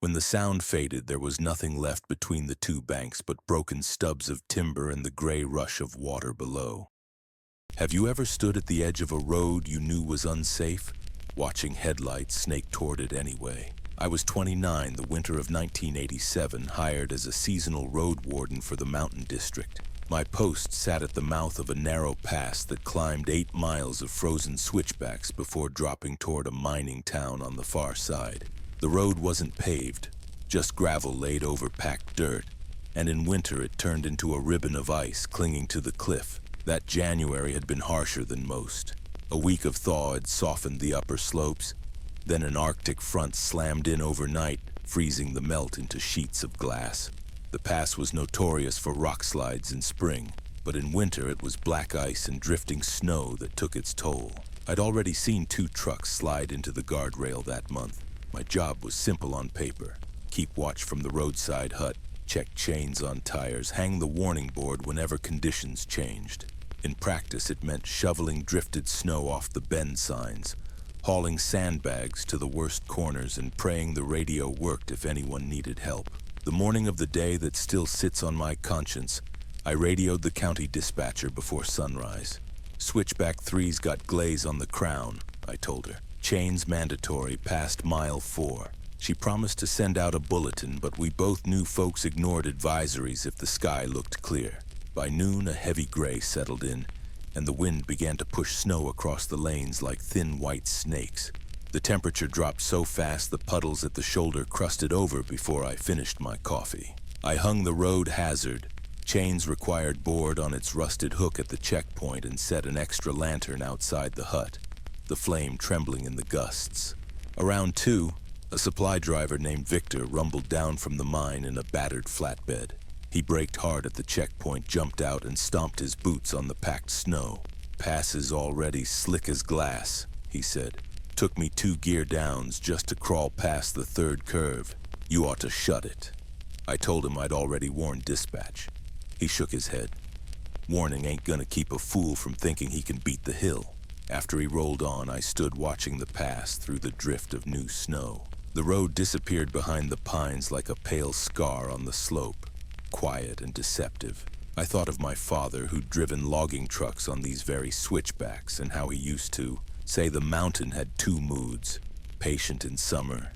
When the sound faded, there was nothing left between the two banks but broken stubs of timber and the gray rush of water below. Have you ever stood at the edge of a road you knew was unsafe, watching headlights snake toward it anyway? I was 29, the winter of 1987, hired as a seasonal road warden for the Mountain District. My post sat at the mouth of a narrow pass that climbed 8 miles of frozen switchbacks before dropping toward a mining town on the far side. The road wasn't paved, just gravel laid over packed dirt, and in winter it turned into a ribbon of ice clinging to the cliff. That January had been harsher than most. A week of thaw had softened the upper slopes, then an Arctic front slammed in overnight, freezing the melt into sheets of glass. The pass was notorious for rock slides in spring, but in winter it was black ice and drifting snow that took its toll. I'd already seen 2 trucks slide into the guardrail that month. My job was simple on paper: keep watch from the roadside hut, check chains on tires, hang the warning board whenever conditions changed. In practice, it meant shoveling drifted snow off the bend signs, hauling sandbags to the worst corners, and praying the radio worked if anyone needed help. The morning of the day that still sits on my conscience, I radioed the county dispatcher before sunrise. "Switchback 3's got glaze on the crown," I told her. "Chains mandatory past mile 4. She promised to send out a bulletin, but we both knew folks ignored advisories if the sky looked clear. By noon, a heavy gray settled in, and the wind began to push snow across the lanes like thin white snakes. The temperature dropped so fast the puddles at the shoulder crusted over before I finished my coffee. I hung the road hazard, chains required board on its rusted hook at the checkpoint, and set an extra lantern outside the hut, the flame trembling in the gusts. Around 2, a supply driver named Victor rumbled down from the mine in a battered flatbed. He braked hard at the checkpoint, jumped out, and stomped his boots on the packed snow. "Pass is already slick as glass," he said. "Took me 2 gear downs just to crawl past the 3rd curve. You ought to shut it." I told him I'd already warned dispatch. He shook his head. "Warning ain't gonna keep a fool from thinking he can beat the hill." After he rolled on, I stood watching the pass through the drift of new snow. The road disappeared behind the pines like a pale scar on the slope, quiet and deceptive. I thought of my father, who'd driven logging trucks on these very switchbacks, and how he used to say the mountain had 2 moods: patient in summer,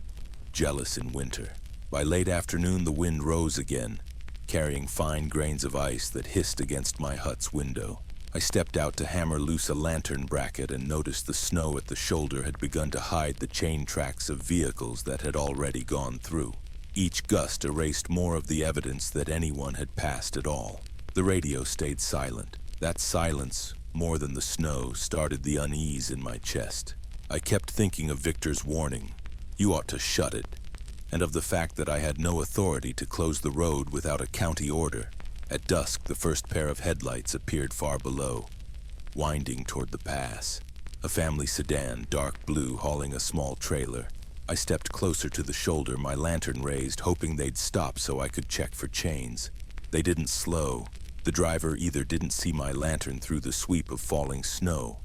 jealous in winter. By late afternoon, the wind rose again, carrying fine grains of ice that hissed against my hut's window. I stepped out to hammer loose a lantern bracket and noticed the snow at the shoulder had begun to hide the chain tracks of vehicles that had already gone through. Each gust erased more of the evidence that anyone had passed at all. The radio stayed silent. That silence, more than the snow, started the unease in my chest. I kept thinking of Victor's warning, "You ought to shut it," and of the fact that I had no authority to close the road without a county order. At dusk, the first pair of headlights appeared far below, winding toward the pass. A family sedan, dark blue, hauling a small trailer. I stepped closer to the shoulder, my lantern raised, hoping they'd stop so I could check for chains. They didn't slow. The driver either didn't see my lantern through the sweep of falling snow,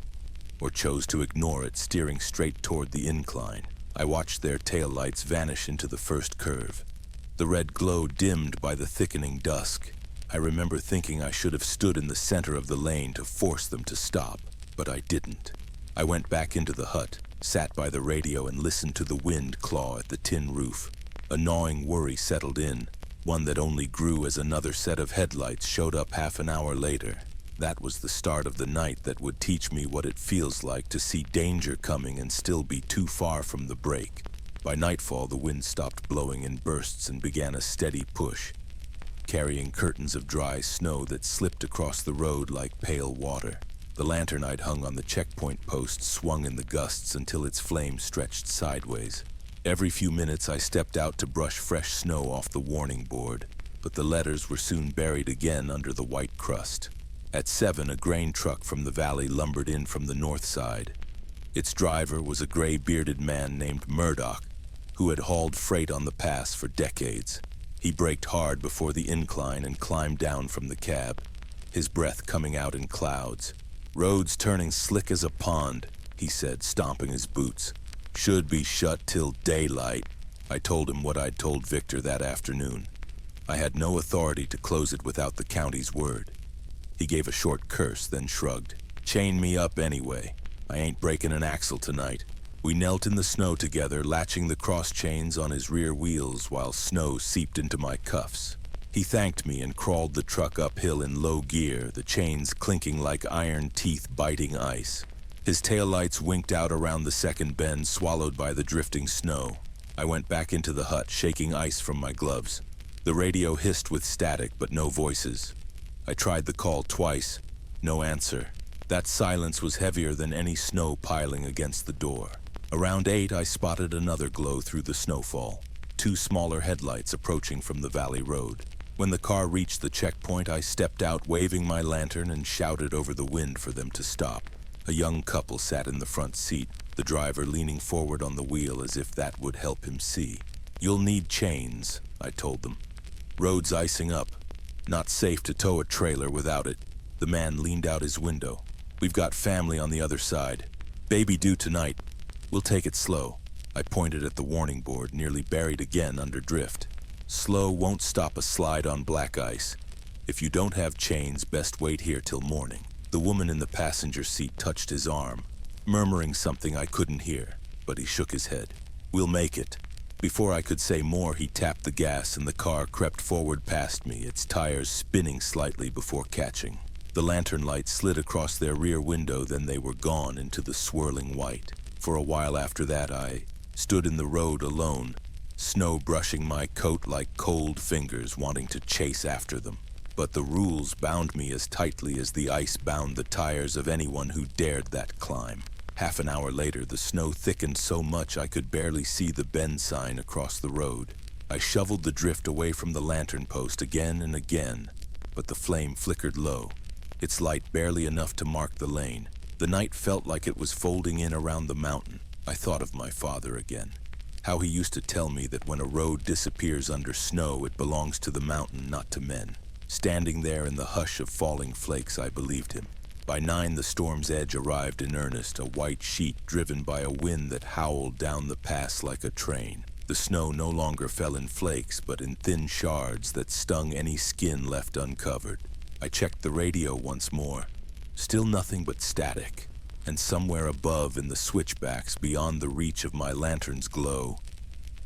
or chose to ignore it, steering straight toward the incline. I watched their taillights vanish into the first curve, the red glow dimmed by the thickening dusk. I remember thinking I should have stood in the center of the lane to force them to stop, but I didn't. I went back into the hut, sat by the radio, and listened to the wind claw at the tin roof. A gnawing worry settled in, one that only grew as another set of headlights showed up half an hour later. That was the start of the night that would teach me what it feels like to see danger coming and still be too far from the break. By nightfall, the wind stopped blowing in bursts and began a steady push, carrying curtains of dry snow that slipped across the road like pale water. The lantern I'd hung on the checkpoint post swung in the gusts until its flame stretched sideways. Every few minutes I stepped out to brush fresh snow off the warning board, but the letters were soon buried again under the white crust. At 7, a grain truck from the valley lumbered in from the north side. Its driver was a gray-bearded man named Murdoch, who had hauled freight on the pass for decades. He braked hard before the incline and climbed down from the cab, his breath coming out in clouds. "Road's turning slick as a pond," he said, stomping his boots. "Should be shut till daylight." I told him what I'd told Victor that afternoon. I had no authority to close it without the county's word. He gave a short curse, then shrugged. Chain me up anyway. I ain't breaking an axle tonight. We knelt in the snow together, latching the cross chains on his rear wheels while snow seeped into my cuffs. He thanked me and crawled the truck uphill in low gear, the chains clinking like iron teeth biting ice. His taillights winked out around the second bend, swallowed by the drifting snow. I went back into the hut, shaking ice from my gloves. The radio hissed with static, but no voices. I tried the call twice. No answer. That silence was heavier than any snow piling against the door. Around 8, I spotted another glow through the snowfall. 2 smaller headlights approaching from the valley road. When the car reached the checkpoint, I stepped out, waving my lantern, and shouted over the wind for them to stop. A young couple sat in the front seat, the driver leaning forward on the wheel as if that would help him see. "You'll need chains," I told them. "Road's icing up. Not safe to tow a trailer without it." The man leaned out his window. "We've got family on the other side. Baby due tonight. We'll take it slow." I pointed at the warning board, nearly buried again under drift. "Slow won't stop a slide on black ice. If you don't have chains, best wait here till morning." The woman in the passenger seat touched his arm, murmuring something I couldn't hear, but he shook his head. "We'll make it." Before I could say more, he tapped the gas and the car crept forward past me, its tires spinning slightly before catching. The lantern light slid across their rear window, then they were gone into the swirling white. For a while after that, I stood in the road alone, snow brushing my coat like cold fingers wanting to chase after them. But the rules bound me as tightly as the ice bound the tires of anyone who dared that climb. Half an hour later, the snow thickened so much I could barely see the bend sign across the road. I shoveled the drift away from the lantern post again and again, but the flame flickered low, its light barely enough to mark the lane. The night felt like it was folding in around the mountain. I thought of my father again. How he used to tell me that when a road disappears under snow, it belongs to the mountain, not to men. Standing there in the hush of falling flakes, I believed him. By 9, the storm's edge arrived in earnest, a white sheet driven by a wind that howled down the pass like a train. The snow no longer fell in flakes, but in thin shards that stung any skin left uncovered. I checked the radio once more. Still nothing but static. And somewhere above, in the switchbacks beyond the reach of my lantern's glow,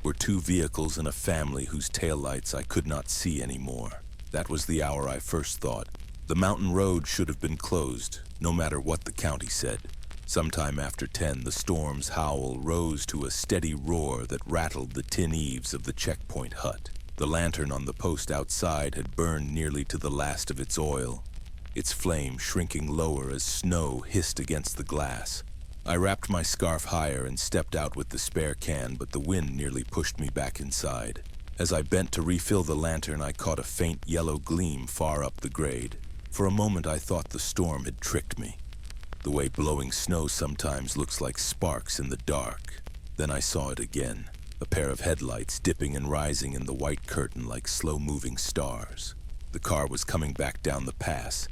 were 2 vehicles and a family whose taillights I could not see anymore. That was the hour I first thought. The mountain road should have been closed, no matter what the county said. Sometime after 10, the storm's howl rose to a steady roar that rattled the tin eaves of the checkpoint hut. The lantern on the post outside had burned nearly to the last of its oil, its flame shrinking lower as snow hissed against the glass. I wrapped my scarf higher and stepped out with the spare can, but the wind nearly pushed me back inside. As I bent to refill the lantern, I caught a faint yellow gleam far up the grade. For a moment, I thought the storm had tricked me, the way blowing snow sometimes looks like sparks in the dark. Then I saw it again, a pair of headlights dipping and rising in the white curtain like slow-moving stars. The car was coming back down the pass.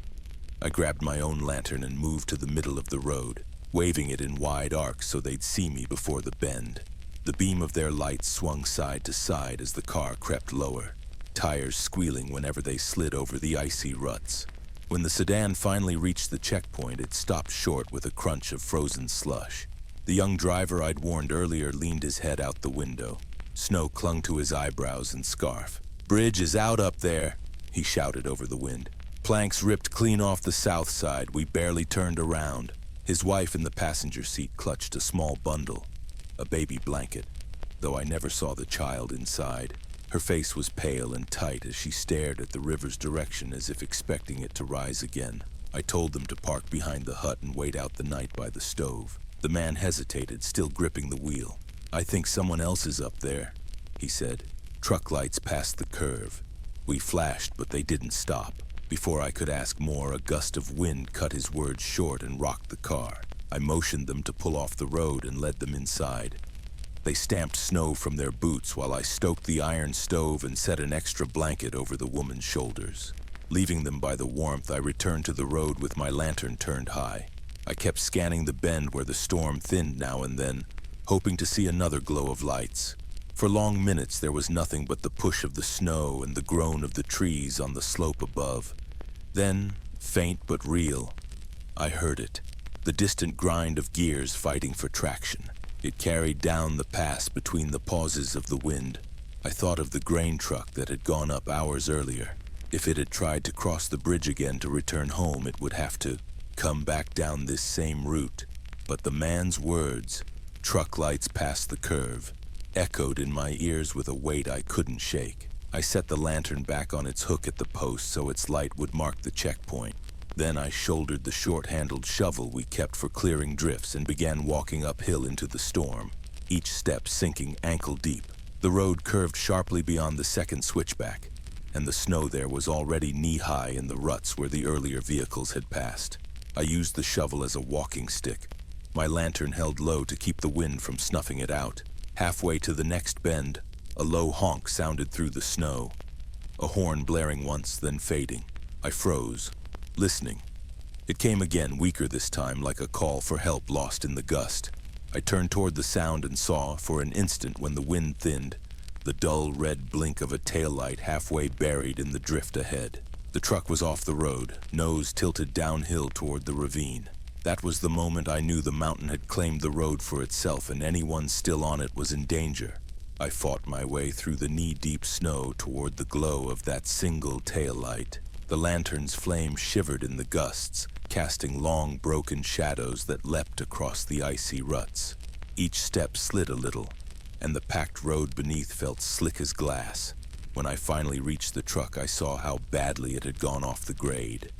I grabbed my own lantern and moved to the middle of the road, waving it in wide arcs so they'd see me before the bend. The beam of their lights swung side to side as the car crept lower, tires squealing whenever they slid over the icy ruts. When the sedan finally reached the checkpoint, it stopped short with a crunch of frozen slush. The young driver I'd warned earlier leaned his head out the window. Snow clung to his eyebrows and scarf. "Bridge is out up there," he shouted over the wind. "Planks ripped clean off the south side. We barely turned around." His wife in the passenger seat clutched a small bundle, a baby blanket, though I never saw the child inside. Her face was pale and tight as she stared at the river's direction as if expecting it to rise again. I told them to park behind the hut and wait out the night by the stove. The man hesitated, still gripping the wheel. "I think someone else is up there," he said. Truck lights passed the curve. We flashed, but they didn't stop. Before I could ask more, a gust of wind cut his words short and rocked the car. I motioned them to pull off the road and led them inside. They stamped snow from their boots while I stoked the iron stove and set an extra blanket over the woman's shoulders. Leaving them by the warmth, I returned to the road with my lantern turned high. I kept scanning the bend where the storm thinned now and then, hoping to see another glow of lights. For long minutes there was nothing but the push of the snow and the groan of the trees on the slope above. Then, faint but real, I heard it, the distant grind of gears fighting for traction. It carried down the pass between the pauses of the wind. I thought of the grain truck that had gone up hours earlier. If it had tried to cross the bridge again to return home, it would have to come back down this same route. But the man's words, "Truck lights past the curve," echoed in my ears with a weight I couldn't shake. I set the lantern back on its hook at the post so its light would mark the checkpoint. Then I shouldered the short-handled shovel we kept for clearing drifts and began walking uphill into the storm, each step sinking ankle-deep. The road curved sharply beyond the second switchback, and the snow there was already knee-high in the ruts where the earlier vehicles had passed. I used the shovel as a walking stick. My lantern held low to keep the wind from snuffing it out. Halfway to the next bend, a low honk sounded through the snow, a horn blaring once, then fading. I froze, listening. It came again, weaker this time, like a call for help lost in the gust. I turned toward the sound and saw, for an instant when the wind thinned, the dull red blink of a taillight halfway buried in the drift ahead. The truck was off the road, nose tilted downhill toward the ravine. That was the moment I knew the mountain had claimed the road for itself and anyone still on it was in danger. I fought my way through the knee-deep snow toward the glow of that single taillight. The lantern's flame shivered in the gusts, casting long, broken shadows that leapt across the icy ruts. Each step slid a little, and the packed road beneath felt slick as glass. When I finally reached the truck, I saw how badly it had gone off the grade.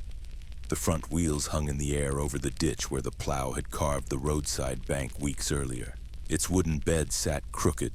The front wheels hung in the air over the ditch where the plow had carved the roadside bank weeks earlier. Its wooden bed sat crooked,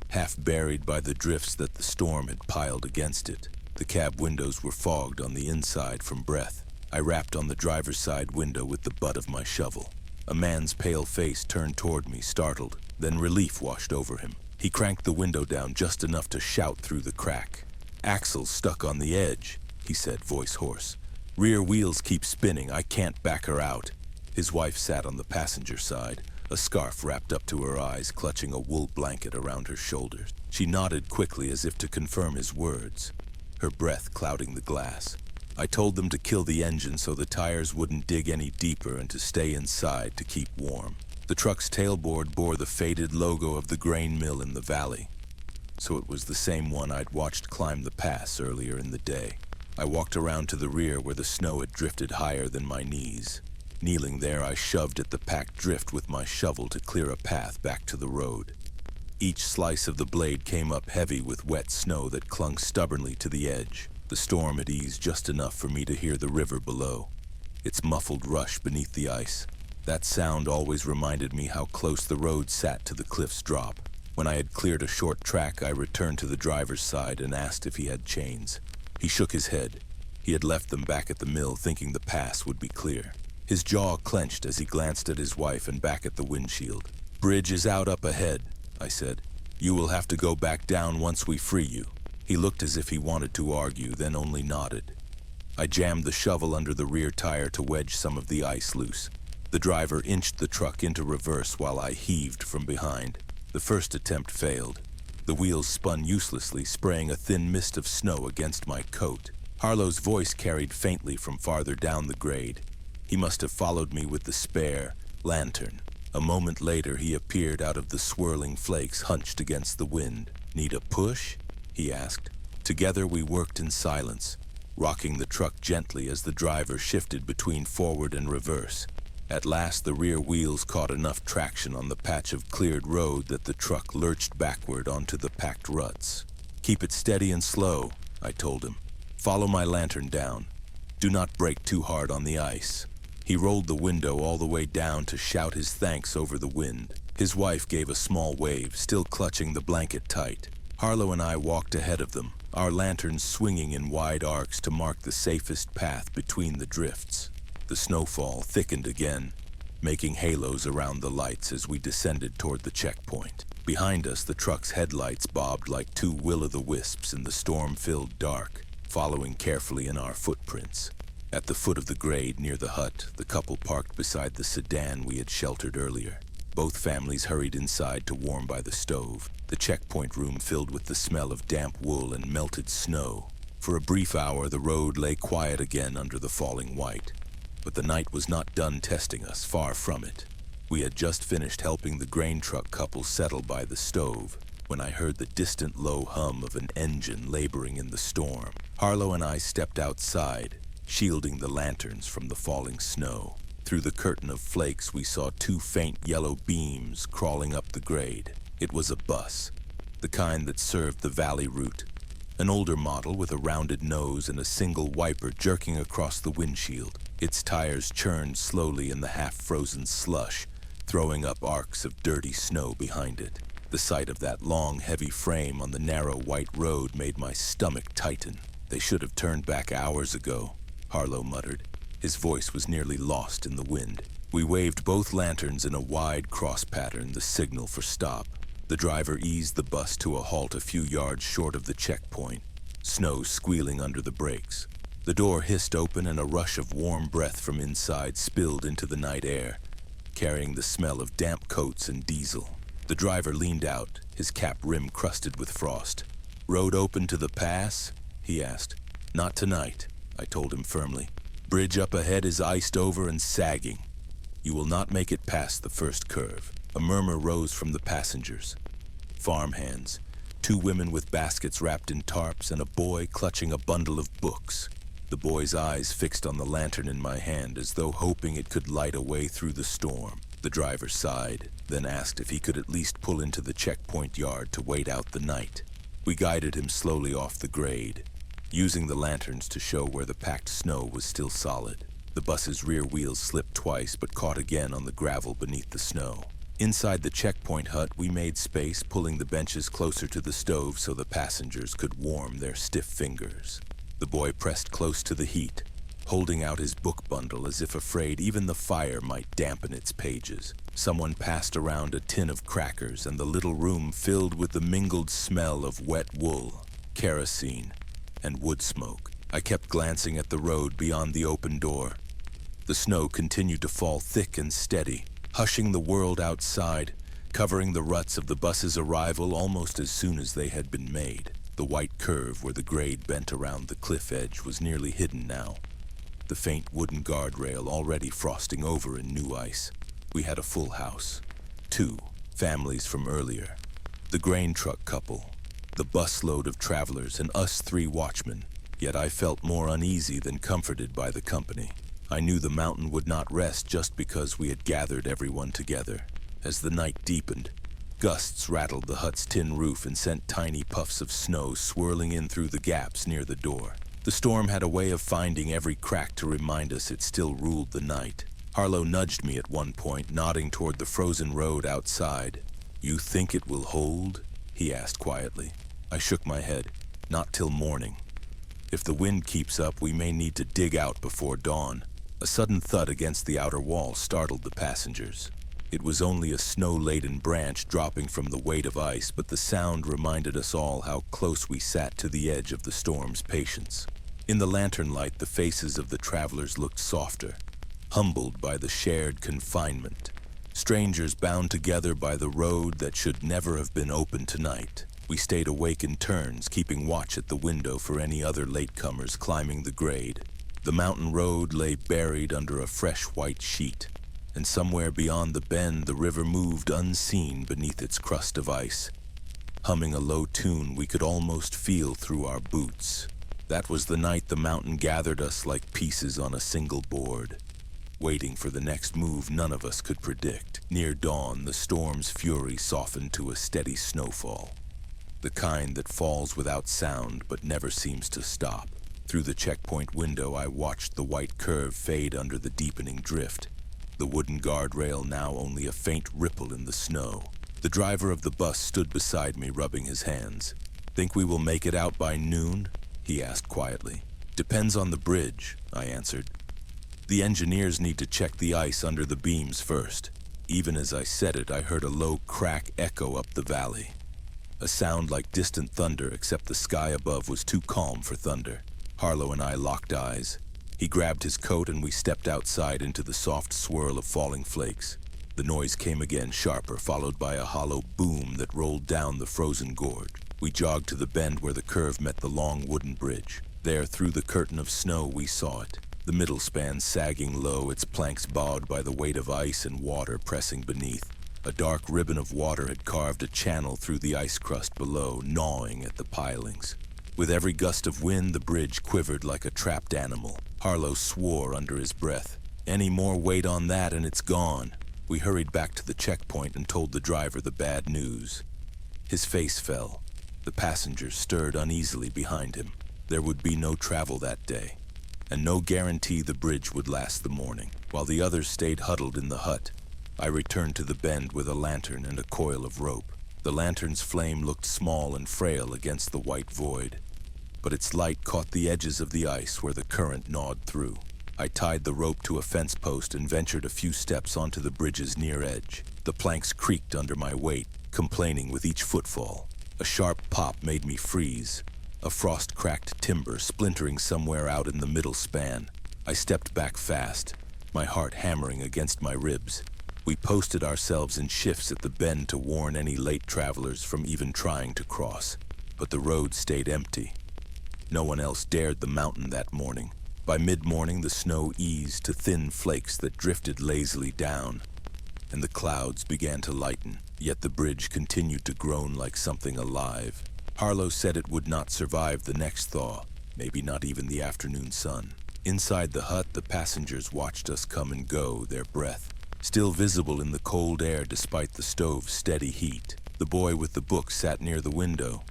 half buried by the drifts that the storm had piled against it. The cab windows were fogged on the inside from breath. I rapped on the driver's side window with the butt of my shovel. A man's pale face turned toward me, startled, then relief washed over him. He cranked the window down just enough to shout through the crack. "Axle's stuck on the edge," he said, voice hoarse. "Rear wheels keep spinning. I can't back her out." His wife sat on the passenger side, a scarf wrapped up to her eyes, clutching a wool blanket around her shoulders. She nodded quickly as if to confirm his words, her breath clouding the glass. I told them to kill the engine so the tires wouldn't dig any deeper and to stay inside to keep warm. The truck's tailboard bore the faded logo of the grain mill in the valley, so it was the same one I'd watched climb the pass earlier in the day. I walked around to the rear where the snow had drifted higher than my knees. Kneeling there, I shoved at the packed drift with my shovel to clear a path back to the road. Each slice of the blade came up heavy with wet snow that clung stubbornly to the edge. The storm had eased just enough for me to hear the river below, its muffled rush beneath the ice. That sound always reminded me how close the road sat to the cliff's drop. When I had cleared a short track, I returned to the driver's side and asked if he had chains. He shook his head. He had left them back at the mill, thinking the pass would be clear. His jaw clenched as he glanced at his wife and back at the windshield. "Bridge is out up ahead," I said. "You will have to go back down once we free you." He looked as if he wanted to argue, then only nodded. I jammed the shovel under the rear tire to wedge some of the ice loose. The driver inched the truck into reverse while I heaved from behind. The first attempt failed. The wheels spun uselessly, spraying a thin mist of snow against my coat. Harlow's voice carried faintly from farther down the grade. He must have followed me with the spare lantern. A moment later, he appeared out of the swirling flakes hunched against the wind. "Need a push?" he asked. Together we worked in silence, rocking the truck gently as the driver shifted between forward and reverse. At last, the rear wheels caught enough traction on the patch of cleared road that the truck lurched backward onto the packed ruts. "Keep it steady and slow," I told him. "Follow my lantern down. Do not brake too hard on the ice." He rolled the window all the way down to shout his thanks over the wind. His wife gave a small wave, still clutching the blanket tight. Harlow and I walked ahead of them, our lanterns swinging in wide arcs to mark the safest path between the drifts. The snowfall thickened again, making halos around the lights as we descended toward the checkpoint. Behind us, the truck's headlights bobbed like two will-o'-the-wisps in the storm-filled dark, following carefully in our footprints. At the foot of the grade near the hut, the couple parked beside the sedan we had sheltered earlier. Both families hurried inside to warm by the stove, the checkpoint room filled with the smell of damp wool and melted snow. For a brief hour, the road lay quiet again under the falling white. But the night was not done testing us, far from it. We had just finished helping the grain truck couple settle by the stove when I heard the distant low hum of an engine laboring in the storm. Harlow and I stepped outside, shielding the lanterns from the falling snow. Through the curtain of flakes, we saw two faint yellow beams crawling up the grade. It was a bus, the kind that served the valley route. An older model with a rounded nose and a single wiper jerking across the windshield. Its tires churned slowly in the half-frozen slush, throwing up arcs of dirty snow behind it. The sight of that long, heavy frame on the narrow white road made my stomach tighten. "They should have turned back hours ago," Harlow muttered. His voice was nearly lost in the wind. We waved both lanterns in a wide cross pattern, the signal for stop. The driver eased the bus to a halt a few yards short of the checkpoint, snow squealing under the brakes. The door hissed open and a rush of warm breath from inside spilled into the night air, carrying the smell of damp coats and diesel. The driver leaned out, his cap rim crusted with frost. "Road open to the pass?" he asked. "Not tonight," I told him firmly. "Bridge up ahead is iced over and sagging. You will not make it past the first curve." A murmur rose from the passengers. Farmhands, two women with baskets wrapped in tarps, and a boy clutching a bundle of books. The boy's eyes fixed on the lantern in my hand as though hoping it could light a way through the storm. The driver sighed, then asked if he could at least pull into the checkpoint yard to wait out the night. We guided him slowly off the grade, using the lanterns to show where the packed snow was still solid. The bus's rear wheels slipped twice but caught again on the gravel beneath the snow. Inside the checkpoint hut, we made space, pulling the benches closer to the stove so the passengers could warm their stiff fingers. The boy pressed close to the heat, holding out his book bundle as if afraid even the fire might dampen its pages. Someone passed around a tin of crackers, and the little room filled with the mingled smell of wet wool, kerosene, and wood smoke. I kept glancing at the road beyond the open door. The snow continued to fall thick and steady, hushing the world outside, covering the ruts of the bus's arrival almost as soon as they had been made. The white curve where the grade bent around the cliff edge was nearly hidden now, the faint wooden guardrail already frosting over in new ice. We had a full house. 2 families from earlier. The grain truck couple, the busload of travelers, and us 3 watchmen. Yet I felt more uneasy than comforted by the company. I knew the mountain would not rest just because we had gathered everyone together. As the night deepened, gusts rattled the hut's tin roof and sent tiny puffs of snow swirling in through the gaps near the door. The storm had a way of finding every crack to remind us it still ruled the night. Harlow nudged me at one point, nodding toward the frozen road outside. "You think it will hold?" he asked quietly. I shook my head. "Not till morning. If the wind keeps up, we may need to dig out before dawn." A sudden thud against the outer wall startled the passengers. It was only a snow-laden branch dropping from the weight of ice, but the sound reminded us all how close we sat to the edge of the storm's patience. In the lantern light, the faces of the travelers looked softer, humbled by the shared confinement. Strangers bound together by the road that should never have been open tonight. We stayed awake in turns, keeping watch at the window for any other latecomers climbing the grade. The mountain road lay buried under a fresh white sheet, and somewhere beyond the bend the river moved unseen beneath its crust of ice. Humming a low tune we could almost feel through our boots. That was the night the mountain gathered us like pieces on a single board, waiting for the next move none of us could predict. Near dawn, the storm's fury softened to a steady snowfall, the kind that falls without sound but never seems to stop. Through the checkpoint window, I watched the white curve fade under the deepening drift, the wooden guardrail now only a faint ripple in the snow. The driver of the bus stood beside me, rubbing his hands. "Think we will make it out by noon?" he asked quietly. "Depends on the bridge," I answered. "The engineers need to check the ice under the beams first." Even as I said it, I heard a low crack echo up the valley, a sound like distant thunder, except the sky above was too calm for thunder. Harlow and I locked eyes. He grabbed his coat and we stepped outside into the soft swirl of falling flakes. The noise came again, sharper, followed by a hollow boom that rolled down the frozen gorge. We jogged to the bend where the curve met the long wooden bridge. There, through the curtain of snow, we saw it. The middle span sagging low, its planks bowed by the weight of ice and water pressing beneath. A dark ribbon of water had carved a channel through the ice crust below, gnawing at the pilings. With every gust of wind, the bridge quivered like a trapped animal. Harlow swore under his breath. Any more weight on that and it's gone. We hurried back to the checkpoint and told the driver the bad news. His face fell. The passengers stirred uneasily behind him. There would be no travel that day, and no guarantee the bridge would last the morning. While the others stayed huddled in the hut, I returned to the bend with a lantern and a coil of rope. The lantern's flame looked small and frail against the white void, but its light caught the edges of the ice where the current gnawed through. I tied the rope to a fence post and ventured a few steps onto the bridge's near edge. The planks creaked under my weight, complaining with each footfall. A sharp pop made me freeze, a frost-cracked timber splintering somewhere out in the middle span. I stepped back fast, my heart hammering against my ribs. We posted ourselves in shifts at the bend to warn any late travelers from even trying to cross, but the road stayed empty. No one else dared the mountain that morning. By mid-morning, the snow eased to thin flakes that drifted lazily down, and the clouds began to lighten, yet the bridge continued to groan like something alive. Harlow said it would not survive the next thaw, maybe not even the afternoon sun. Inside the hut, the passengers watched us come and go, their breath still visible in the cold air despite the stove's steady heat. The boy with the book sat near the window,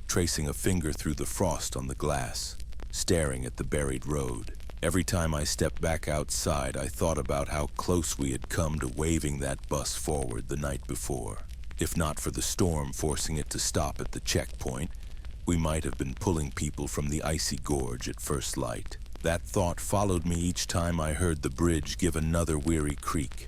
tracing a finger through the frost on the glass, staring at the buried road. Every time I stepped back outside, I thought about how close we had come to waving that bus forward the night before. If not for the storm forcing it to stop at the checkpoint, we might have been pulling people from the icy gorge at first light. That thought followed me each time I heard the bridge give another weary creak,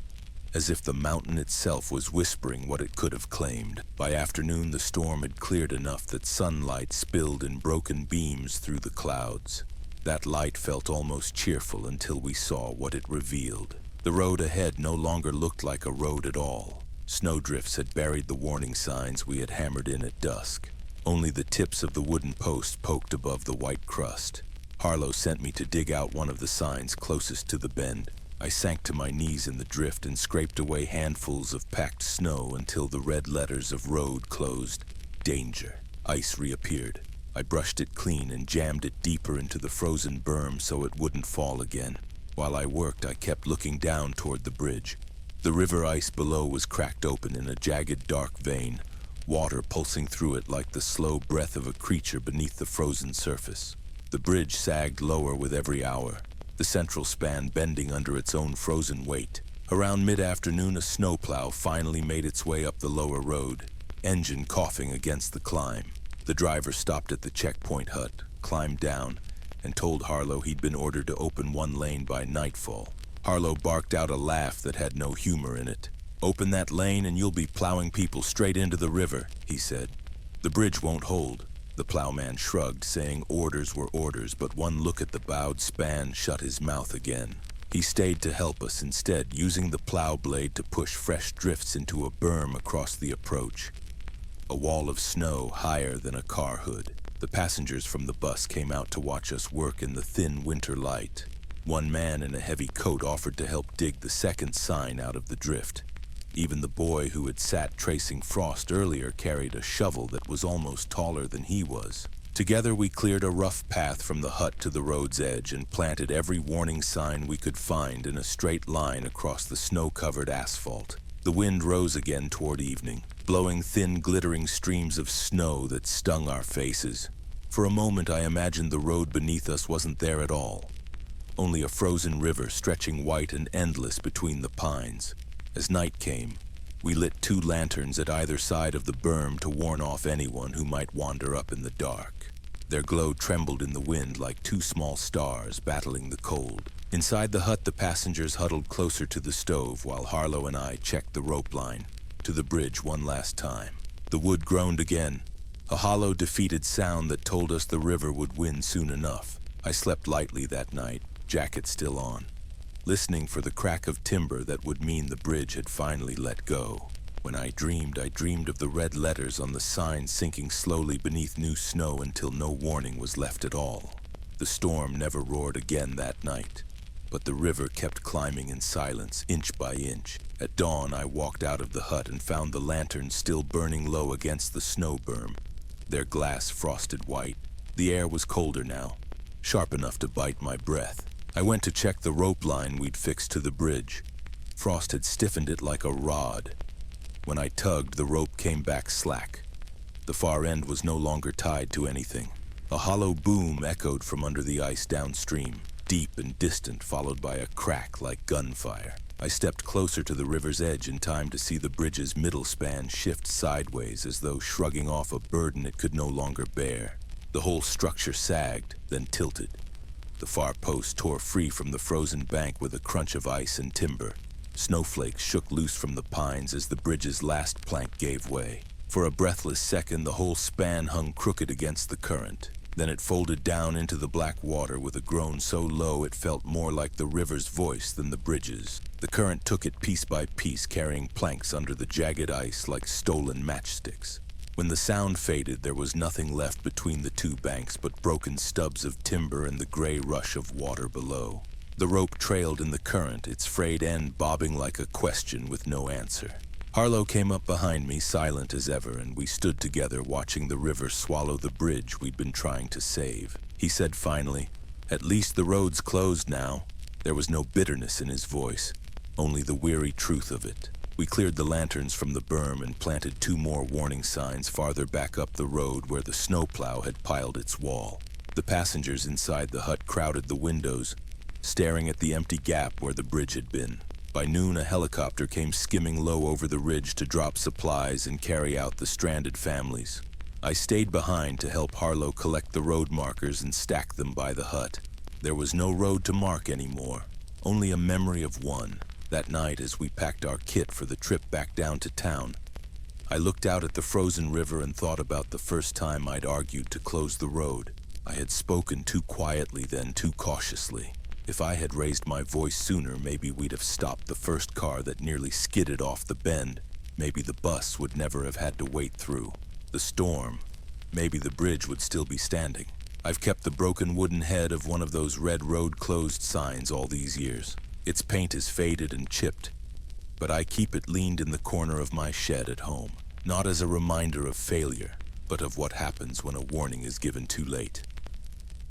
as if the mountain itself was whispering what it could have claimed. By afternoon, the storm had cleared enough that sunlight spilled in broken beams through the clouds. That light felt almost cheerful until we saw what it revealed. The road ahead no longer looked like a road at all. Snowdrifts had buried the warning signs we had hammered in at dusk. Only the tips of the wooden posts poked above the white crust. Harlow sent me to dig out one of the signs closest to the bend. I sank to my knees in the drift and scraped away handfuls of packed snow until the red letters of road closed. Danger. Ice reappeared. I brushed it clean and jammed it deeper into the frozen berm so it wouldn't fall again. While I worked, I kept looking down toward the bridge. The river ice below was cracked open in a jagged dark vein, water pulsing through it like the slow breath of a creature beneath the frozen surface. The bridge sagged lower with every hour, the central span bending under its own frozen weight. Around mid-afternoon, a snowplow finally made its way up the lower road, engine coughing against the climb. The driver stopped at the checkpoint hut, climbed down, and told Harlow he'd been ordered to open one lane by nightfall. Harlow barked out a laugh that had no humor in it. "Open that lane and you'll be plowing people straight into the river," he said. "The bridge won't hold." The plowman shrugged, saying orders were orders, but one look at the bowed span shut his mouth again. He stayed to help us instead, using the plow blade to push fresh drifts into a berm across the approach. A wall of snow higher than a car hood. The passengers from the bus came out to watch us work in the thin winter light. One man in a heavy coat offered to help dig the second sign out of the drift. Even the boy who had sat tracing frost earlier carried a shovel that was almost taller than he was. Together we cleared a rough path from the hut to the road's edge and planted every warning sign we could find in a straight line across the snow-covered asphalt. The wind rose again toward evening, blowing thin, glittering streams of snow that stung our faces. For a moment I imagined the road beneath us wasn't there at all, only a frozen river stretching white and endless between the pines. As night came, we lit 2 lanterns at either side of the berm to warn off anyone who might wander up in the dark. Their glow trembled in the wind like 2 small stars battling the cold. Inside the hut, the passengers huddled closer to the stove while Harlow and I checked the rope line to the bridge one last time. The wood groaned again, a hollow, defeated sound that told us the river would win soon enough. I slept lightly that night, jacket still on. listening for the crack of timber that would mean the bridge had finally let go. When I dreamed of the red letters on the sign sinking slowly beneath new snow until no warning was left at all. The storm never roared again that night, but the river kept climbing in silence, inch by inch. At dawn, I walked out of the hut and found the lanterns still burning low against the snow berm, their glass frosted white. The air was colder now, sharp enough to bite my breath. I went to check the rope line we'd fixed to the bridge. Frost had stiffened it like a rod. When I tugged, the rope came back slack. The far end was no longer tied to anything. A hollow boom echoed from under the ice downstream, deep and distant, followed by a crack like gunfire. I stepped closer to the river's edge in time to see the bridge's middle span shift sideways as though shrugging off a burden it could no longer bear. The whole structure sagged, then tilted. The far post tore free from the frozen bank with a crunch of ice and timber. Snowflakes shook loose from the pines as the bridge's last plank gave way. For a breathless second, the whole span hung crooked against the current. Then it folded down into the black water with a groan so low it felt more like the river's voice than the bridge's. The current took it piece by piece, carrying planks under the jagged ice like stolen matchsticks. When the sound faded, there was nothing left between the two banks but broken stubs of timber and the gray rush of water below. The rope trailed in the current, its frayed end bobbing like a question with no answer. Harlow came up behind me, silent as ever, and we stood together watching the river swallow the bridge we'd been trying to save. He said finally, "At least the road's closed now." There was no bitterness in his voice, only the weary truth of it. We cleared the lanterns from the berm and planted 2 more warning signs farther back up the road where the snowplow had piled its wall. The passengers inside the hut crowded the windows, staring at the empty gap where the bridge had been. By noon, a helicopter came skimming low over the ridge to drop supplies and carry out the stranded families. I stayed behind to help Harlow collect the road markers and stack them by the hut. There was no road to mark anymore, only a memory of one. That night, as we packed our kit for the trip back down to town, I looked out at the frozen river and thought about the first time I'd argued to close the road. I had spoken too quietly then, too cautiously. If I had raised my voice sooner, maybe we'd have stopped the first car that nearly skidded off the bend. Maybe the bus would never have had to wait through the storm. Maybe the bridge would still be standing. I've kept the broken wooden head of one of those red road closed signs all these years. Its paint is faded and chipped, but I keep it leaned in the corner of my shed at home, not as a reminder of failure, but of what happens when a warning is given too late.